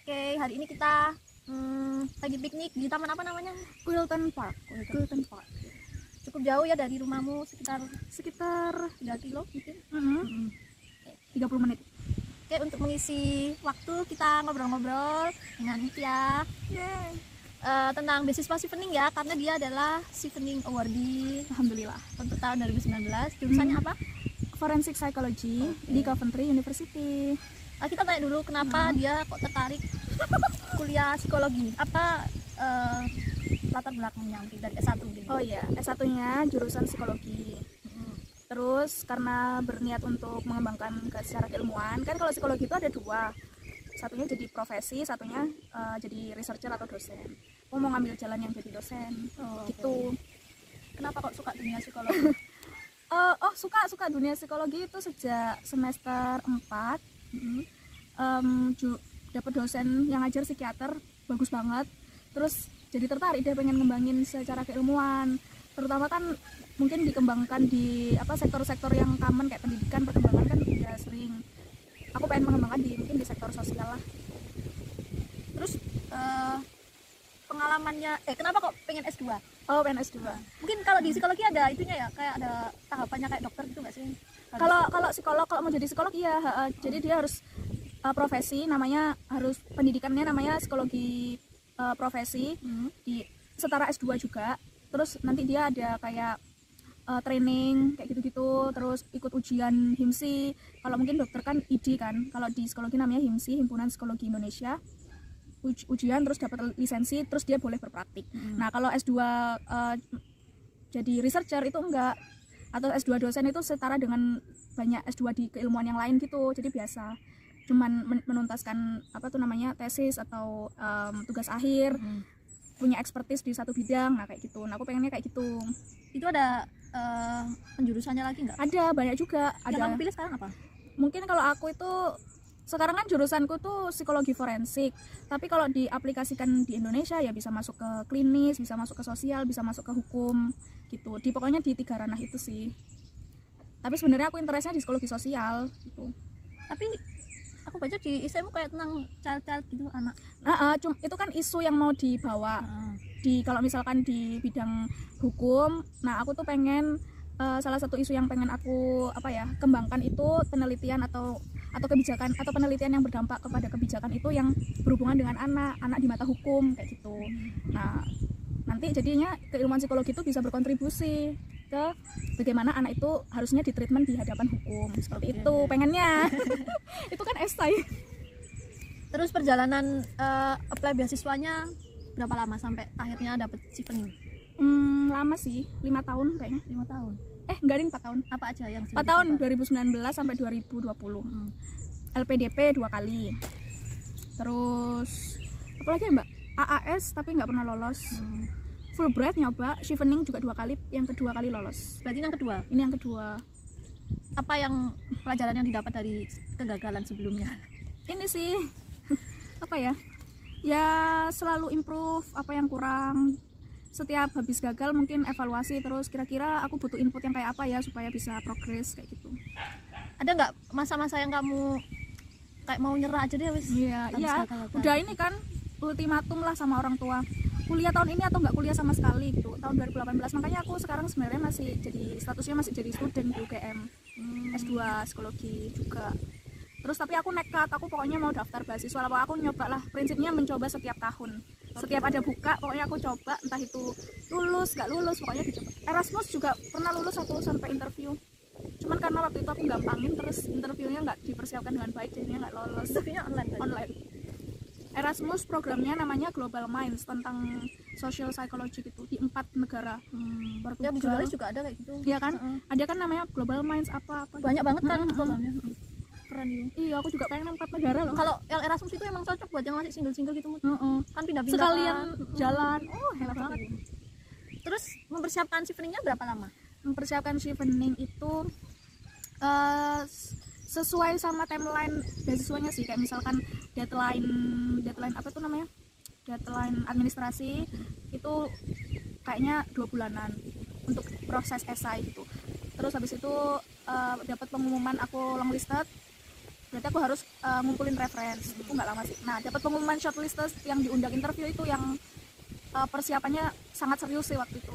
Oke, hari ini kita lagi piknik di taman apa namanya? Quilton Park. Cukup jauh ya dari rumahmu, sekitar Sekitar 3 kilo mungkin. 30 menit. Oke, untuk mengisi waktu kita ngobrol-ngobrol dengan Nitya tentang beasiswa Chevening ya, karena dia adalah Chevening Awardee Alhamdulillah. untuk tahun 2019. Jurusannya apa? Forensic Psychology di Coventry University. Kita tanya dulu kenapa dia kok tertarik kuliah psikologi. Apa latar belakangnya dari S1 gitu? Oh iya, S1-nya jurusan psikologi. Terus karena berniat untuk mengembangkan secara keilmuan, kan kalau psikologi itu ada dua. Satunya jadi profesi, satunya jadi researcher atau dosen. Aku mau ngambil jalan yang jadi dosen. Gitu. Kenapa kok suka dunia psikologi? Suka dunia psikologi itu sejak semester 4. Dapat dosen yang ngajar psikiater bagus banget, terus jadi tertarik dia pengen ngembangin secara keilmuan, terutama kan mungkin dikembangkan di sektor-sektor yang common kayak pendidikan, perkembangan kan udah sering. Aku pengen mengembangkan mungkin di sektor sosial lah. Terus pengalamannya kenapa kok pengen S2? Pengen S2. Mungkin kalau di psikologi ada itunya ya, kayak ada tahapannya kayak dokter gitu nggak sih? Kalau psikolog, kalau mau jadi psikolog iya, jadi dia harus profesi, namanya harus pendidikannya namanya psikologi profesi, di setara S2 juga. Terus nanti dia ada kayak training kayak gitu-gitu, terus ikut ujian HIMSI. Kalau mungkin dokter kan ID kan, kalau di psikologi namanya HIMSI, Himpunan Psikologi Indonesia. Ujian terus dapat lisensi, terus dia boleh berpraktik. Nah kalau S2 jadi researcher itu enggak, atau S2 dosen itu setara dengan banyak S2 di keilmuan yang lain gitu, jadi biasa cuman menuntaskan tesis atau tugas akhir, punya expertise di satu bidang. Nah kayak gitu. Nah aku pengennya kayak gitu. Itu ada penjurusannya lagi nggak? Ada banyak juga. Yang kamu pilih sekarang apa? Mungkin kalau aku itu sekarang kan jurusanku tuh psikologi forensik, tapi kalau diaplikasikan di Indonesia ya bisa masuk ke klinis, bisa masuk ke sosial, bisa masuk ke hukum gitu. Pokoknya di 3 ranah itu sih. Tapi sebenarnya aku interestnya di psikologi sosial gitu. Tapi aku baca di ISEMU kayak tentang child gitu, anak. Itu kan isu yang mau dibawa di kalau misalkan di bidang hukum. Nah aku tuh pengen salah satu isu yang pengen aku kembangkan itu penelitian atau kebijakan atau penelitian yang berdampak kepada kebijakan itu yang berhubungan dengan anak di mata hukum kayak gitu. Nah nanti jadinya keilmuan psikologi itu bisa berkontribusi ke bagaimana anak itu harusnya ditreatment di hadapan hukum seperti itu pengennya. Itu kan esai. Terus perjalanan apply beasiswanya berapa lama sampai akhirnya dapet Chevening? Lama sih, 5 tahun kayaknya. 5 tahun. Enggak ding, 4 tahun. Apa aja yang 4 tahun, 2019 sampai 2020. LPDP 2 kali. Terus apa lagi ya, Mbak? AAS tapi nggak pernah lolos. Fulbright nyoba, Chevening juga 2 kali, yang kedua kali lolos. Berarti yang kedua? Ini yang kedua. Apa yang pelajaran yang didapat dari kegagalan sebelumnya? Ini sih ya selalu improve apa yang kurang. Setiap habis gagal mungkin evaluasi, terus kira-kira aku butuh input yang kayak apa ya supaya bisa progres kayak gitu. Ada nggak masa-masa yang kamu kayak mau nyerah aja deh wis? Iya, udah ini kan ultimatum lah sama orang tua, kuliah tahun ini atau nggak kuliah sama sekali gitu, tahun 2018. Makanya aku sekarang sebenarnya statusnya masih jadi student di UGM, S2 psikologi juga. Terus tapi aku nekat, aku pokoknya mau daftar beasiswa, aku nyoba lah, prinsipnya mencoba setiap tahun. Setiap ada buka pokoknya aku coba, entah itu lulus nggak lulus pokoknya dicoba. Erasmus juga pernah lulus aku sampai interview, cuman karena waktu itu aku gampangin, terus interviewnya nggak dipersiapkan dengan baik jadinya nggak lolos. Interviewnya online. Erasmus programnya namanya Global Minds, tentang social psychology gitu, di 4 negara. Ya di jurnalis juga ada kayak gitu. Iya kan? Ada kan namanya Global Minds apa banyak banget kan programnya. Keren ya. Iya, aku juga pengen 4 negara loh. Kalau yang Erasmus itu emang cocok buat yang masih single gitu. Kan pindah-pindah. Sekalian jalan. Hebat banget. Terus mempersiapkan Cheveningnya berapa lama? Mempersiapkan Chevening itu sesuai sama timeline beasiswanya sih, kayak misalkan deadline deadline administrasi itu kayaknya 2 bulanan untuk proses esai gitu. Terus habis itu dapat pengumuman aku longlisted, berarti aku harus ngumpulin reference. Itu nggak lama sih. Nah, dapat pengumuman shortlisters yang diundang interview itu yang persiapannya sangat serius sih waktu itu.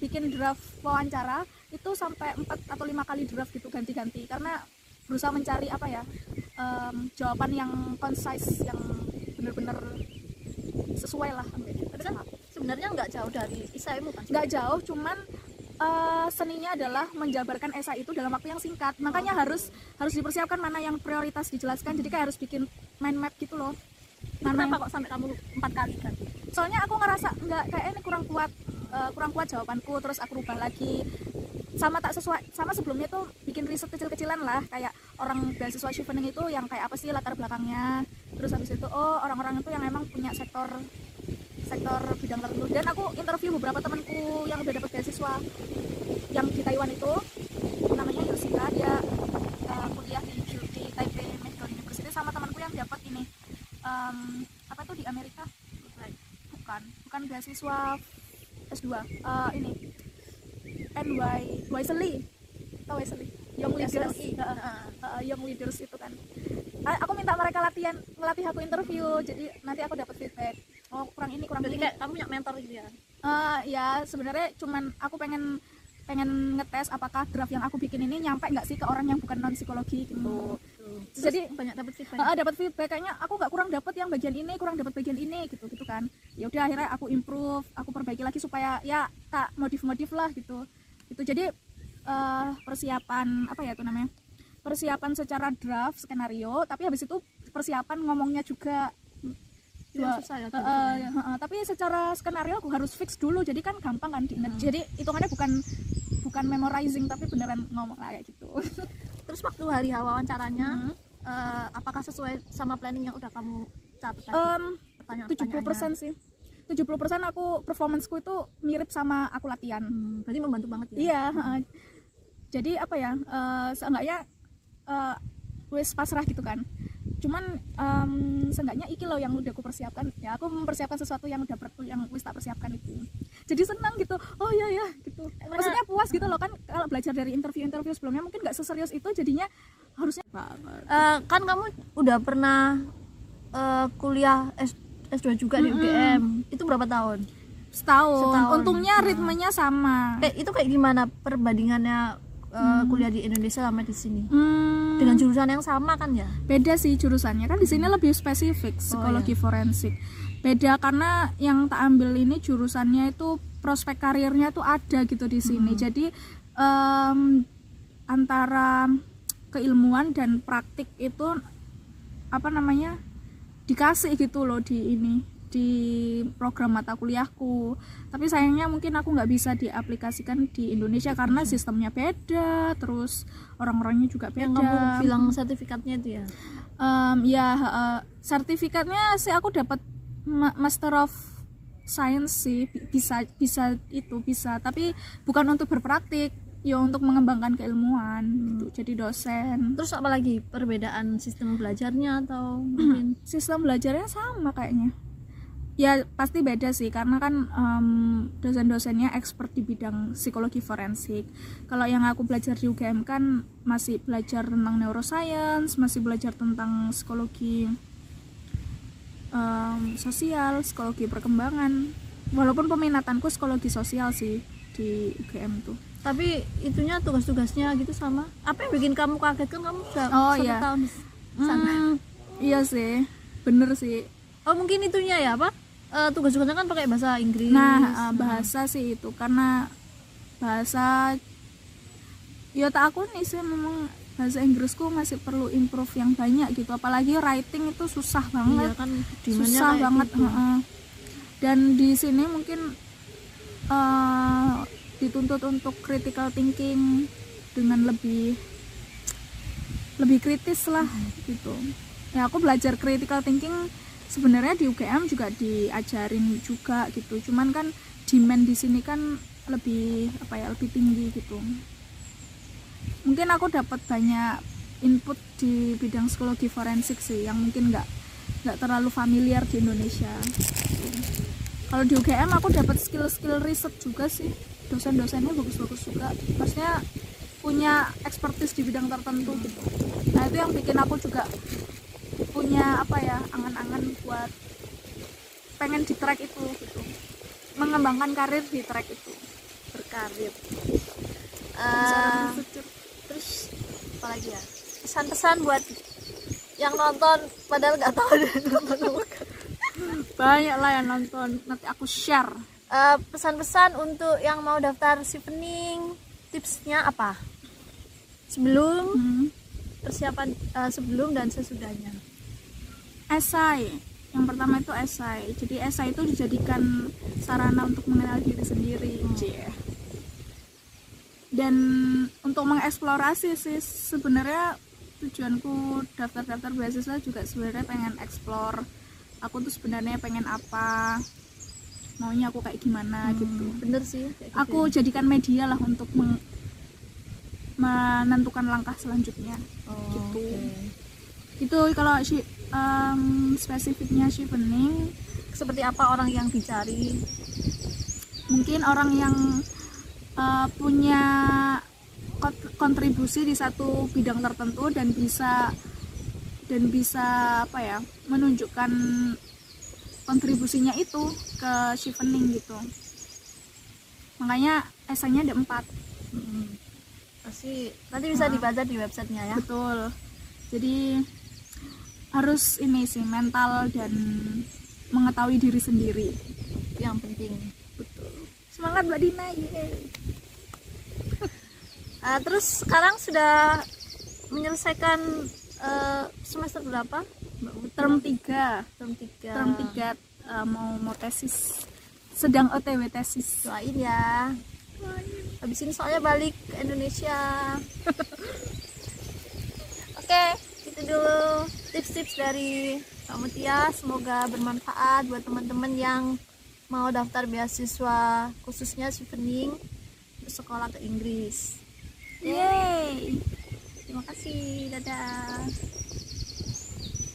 Bikin draft wawancara itu sampai 4 atau 5 kali draft gitu, ganti-ganti, karena berusaha mencari apa ya, jawaban yang concise, yang benar-benar sesuai lah. Tapi kan sebenarnya nggak jauh dari esaimu kan? Nggak jauh, cuman seninya adalah menjabarkan esai itu dalam waktu yang singkat, makanya harus dipersiapkan mana yang prioritas dijelaskan. Jadi kayak harus bikin mind map gitu loh. Kenapa kok sampai kamu 4 kali kan? Soalnya aku ngerasa nggak, kayak ini kurang kuat jawabanku, terus aku rubah lagi, sama tak sesuai sama sebelumnya tuh. Bikin riset kecil-kecilan lah, kayak orang beasiswa chevening itu yang kayak apa sih latar belakangnya, terus habis itu orang-orang itu yang emang punya sektor bidang tertentu. Dan aku interview beberapa temanku yang udah dapat beasiswa yang di Taiwan itu, namanya Yoshika, dia kuliah di Taipei Medical University, sama temanku yang dapat ini apa tuh di Amerika, bukan beasiswa S2, ini Wesley, tau Wesley, Young Leaders, Young Leaders itu kan. Aku minta mereka ngelatih aku interview, jadi nanti aku dapat feedback. Oh, kurang ini. Berarti kayak kamu punya mentor gitu ya? Ya sebenarnya cuman aku pengen ngetes apakah draft yang aku bikin ini nyampe nggak sih ke orang yang bukan non psikologi gitu. Jadi banyak dapat feedback. Dapat feedback, kayaknya aku nggak kurang dapat yang bagian ini, kurang dapat bagian ini gitu kan. Ya udah, akhirnya aku improve, aku perbaiki lagi supaya ya tak modif lah gitu. Jadi persiapan apa ya itu namanya, persiapan secara draft skenario, tapi habis itu persiapan ngomongnya juga. Susah ya, tapi secara skenario aku harus fix dulu, jadi kan gampang kan diingat. Jadi hitungannya bukan memorizing, tapi beneran ngomong lah kayak gitu. Terus waktu hari wawancaranya, apakah sesuai sama planning yang udah kamu catat? 70% sih. 70% aku performanceku itu mirip sama aku latihan. Berarti membantu banget ya? Iya. Jadi apa ya, seenggaknya wis pasrah gitu kan. Cuman seenggaknya iki loh yang udah aku persiapkan. Ya aku mempersiapkan sesuatu yang udah yang wis tak persiapkan itu. Jadi senang gitu. Oh iya ya gitu. Maksudnya puas gitu loh kan, kalau belajar dari interview sebelumnya mungkin nggak seserius itu, jadinya harusnya kan kamu udah pernah kuliah S2 juga di UGM. Itu berapa tahun? Setahun. Untungnya ritmenya sama. Itu kayak gimana perbandingannya kuliah di Indonesia sama di sini? Dengan jurusan yang sama kan ya? Beda sih jurusannya, kan di sini lebih spesifik psikologi forensik. Beda karena yang tak ambil ini jurusannya itu prospek karirnya tuh ada gitu di sini. Jadi antara keilmuan dan praktik itu apa namanya, dikasih gitu loh di program mata kuliahku. Tapi sayangnya mungkin aku nggak bisa diaplikasikan di Indonesia karena sistemnya beda, terus orang-orangnya juga beda. Yang kamu bilang sertifikatnya itu ya? Sertifikatnya sih aku dapat Master of Science sih, bisa, tapi bukan untuk berpraktik, ya untuk mengembangkan keilmuan gitu, jadi dosen. Terus apa lagi perbedaan sistem belajarnya atau mungkin? Sistem belajarnya sama kayaknya. Ya pasti beda sih, karena kan dosen-dosennya expert di bidang psikologi forensik. Kalau yang aku belajar di UGM kan masih belajar tentang neuroscience, masih belajar tentang psikologi sosial, psikologi perkembangan. Walaupun peminatanku psikologi sosial sih di UGM tuh. Tapi itunya tugas-tugasnya gitu sama. Apa yang bikin kamu kaget, kan kamu sudah 1 tahun di sana? Iya sih, bener sih. Oh mungkin itunya ya, apa? Tugas-tugasnya kan pakai bahasa Inggris. Nah, bahasa sih itu, karena bahasa ya tak aku nih sih, memang bahasa Inggrisku masih perlu improve yang banyak gitu, apalagi writing itu susah banget. Iya kan, susah banget gitu. Dan di sini mungkin dituntut untuk critical thinking dengan lebih kritis lah gitu. Ya aku belajar critical thinking sebenarnya di UGM juga diajarin juga gitu, cuman kan demand di sini kan lebih lebih tinggi gitu. Mungkin aku dapat banyak input di bidang psikologi forensik sih yang mungkin nggak terlalu familiar di Indonesia. Kalau di UGM aku dapat skill riset juga sih, dosen-dosennya bagus-bagus juga. Maksudnya punya expertise di bidang tertentu gitu. Nah itu yang bikin aku juga punya apa ya, angan-angan buat pengen di track itu gitu, mengembangkan karir di track itu, Berkarir. bisa berpikir. Terus apa lagi ya? Pesan-pesan buat yang nonton padahal nggak tahu ada nonton. Banyak lah yang nonton, nanti aku share. Pesan-pesan untuk yang mau daftar Chevening, tipsnya apa? Sebelum persiapan, sebelum dan sesudahnya. Esai, yang pertama itu esai. Jadi esai itu dijadikan sarana untuk mengenal diri sendiri. Cie. Dan untuk mengeksplorasi sih sebenarnya tujuanku daftar beasiswa juga sebenarnya pengen explore aku tuh sebenarnya pengen apa, maunya aku kayak gimana gitu. Bener sih kayak gitu Aku ya. jadikan media lah untuk menentukan langkah selanjutnya. Gitu. Oke. Itu kalau spesifiknya Chevening, Seperti apa orang yang dicari? mungkin orang yang punya kontribusi di satu bidang tertentu dan bisa apa ya, menunjukkan kontribusinya itu ke Chevening gitu. Makanya esainya ada 4. Pasti nanti bisa dibaca di websitenya ya. Betul. Jadi harus ini sih, mental dan mengetahui diri sendiri. Itu yang penting. Betul. Semangat Mbak Dina. Terus sekarang sudah menyelesaikan semester berapa? Mbak Putri? Term 3. Term 3. Term 3 mau tesis. Sedang OTW tesis. Doain ya. Habis ini soalnya balik ke Indonesia. Oke, itu dulu tips-tips dari Kak Mutia. Semoga bermanfaat buat teman-teman yang mau daftar beasiswa khususnya Chevening untuk sekolah ke Inggris. Yeay. Terima kasih, dadah.